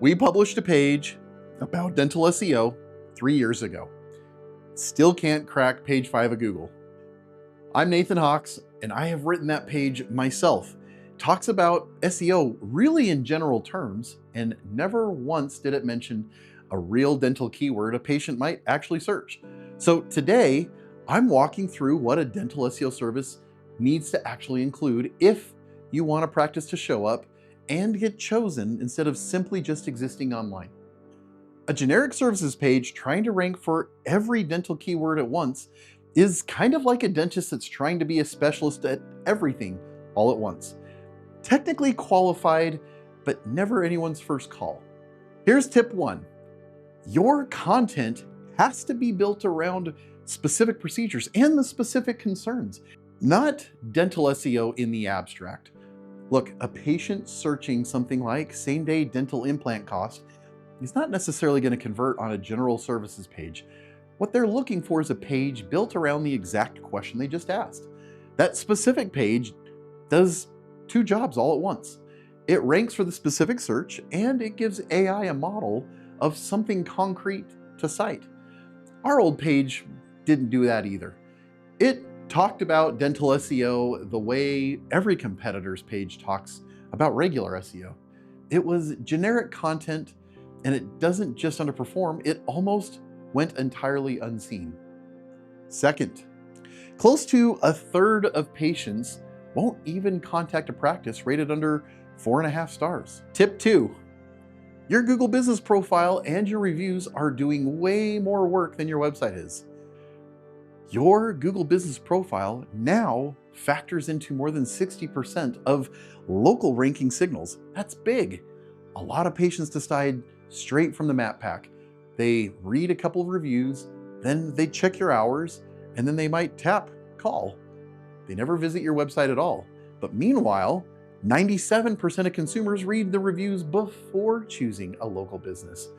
We published a page about dental SEO 3 years ago. Still can't crack page 5 of Google. I'm Nathan Hawks, and I have written that page myself. Talks about SEO really in general terms, and never once did it mention a real dental keyword a patient might actually search. So today, I'm walking through what a dental SEO service needs to actually include if you want a practice to show up and get chosen instead of simply just existing online. A generic services page trying to rank for every dental keyword at once is kind of like a dentist that's trying to be a specialist at everything all at once. Technically qualified, but never anyone's first call. Here's tip 1. Your content has to be built around specific procedures and the specific concerns, not dental SEO in the abstract. Look, a patient searching something like same-day dental implant cost is not necessarily going to convert on a general services page. What they're looking for is a page built around the exact question they just asked. That specific page does 2 jobs all at once. It ranks for the specific search, and it gives AI a model of something concrete to cite. Our old page didn't do that either. It talked about dental SEO the way every competitor's page talks about regular SEO. It was generic content, and it doesn't just underperform, it almost went entirely unseen. Second, close to a third of patients won't even contact a practice rated under 4.5 stars. Tip 2, your Google business profile and your reviews are doing way more work than your website is. Your Google business profile now factors into more than 60% of local ranking signals. That's big. A lot of patients decide straight from the map pack. They read a couple of reviews, then they check your hours, and then they might tap call. They never visit your website at all. But meanwhile, 97% of consumers read the reviews before choosing a local business.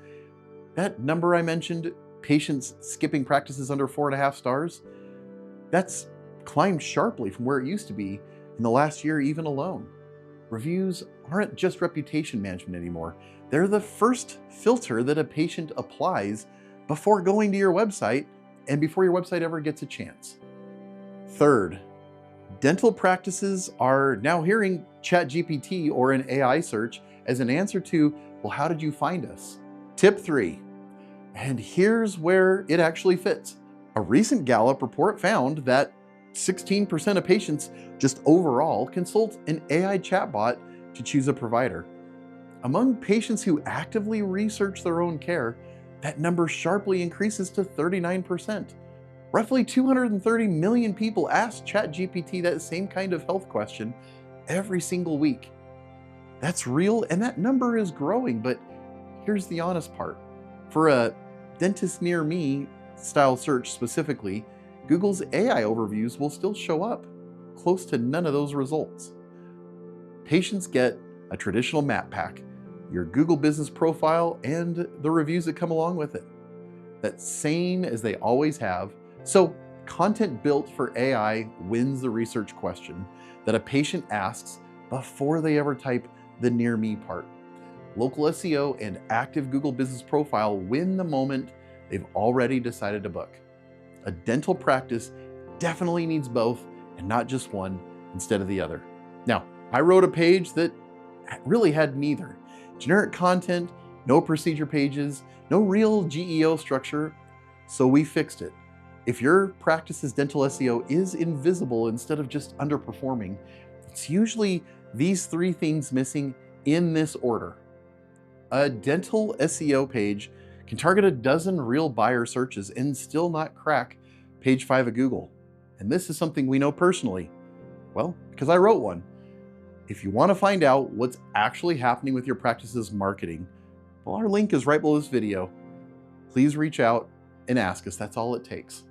That number I mentioned, patients skipping practices under 4.5 stars, that's climbed sharply from where it used to be in the last year even alone. Reviews aren't just reputation management anymore. They're the first filter that a patient applies before going to your website and before your website ever gets a chance. Third, dental practices are now hearing ChatGPT or an AI search as an answer to, well, how did you find us? Tip 3, and here's where it actually fits. A recent Gallup report found that 16% of patients just overall consult an AI chatbot to choose a provider. Among patients who actively research their own care, that number sharply increases to 39%. Roughly 230 million people ask ChatGPT that same kind of health question every single week. That's real, and that number is growing, but here's the honest part. For a dentist near me style search specifically, Google's AI overviews will still show up. Close to none of those results. Patients get a traditional map pack, your Google business profile, and the reviews that come along with it. That's same as they always have. So content built for AI wins the research question that a patient asks before they ever type the near me part. Local SEO and active Google business profile win the moment they've already decided to book. A dental practice definitely needs both and not just one instead of the other. Now, I wrote a page that really had neither. Generic content, no procedure pages, no real GEO structure, so we fixed it. If your practice's dental SEO is invisible instead of just underperforming, it's usually these 3 things missing in this order. A dental SEO page can target a dozen real buyer searches and still not crack page 5 of Google. And this is something we know personally. Well, because I wrote one. If you want to find out what's actually happening with your practice's marketing, well, our link is right below this video. Please reach out and ask us. That's all it takes.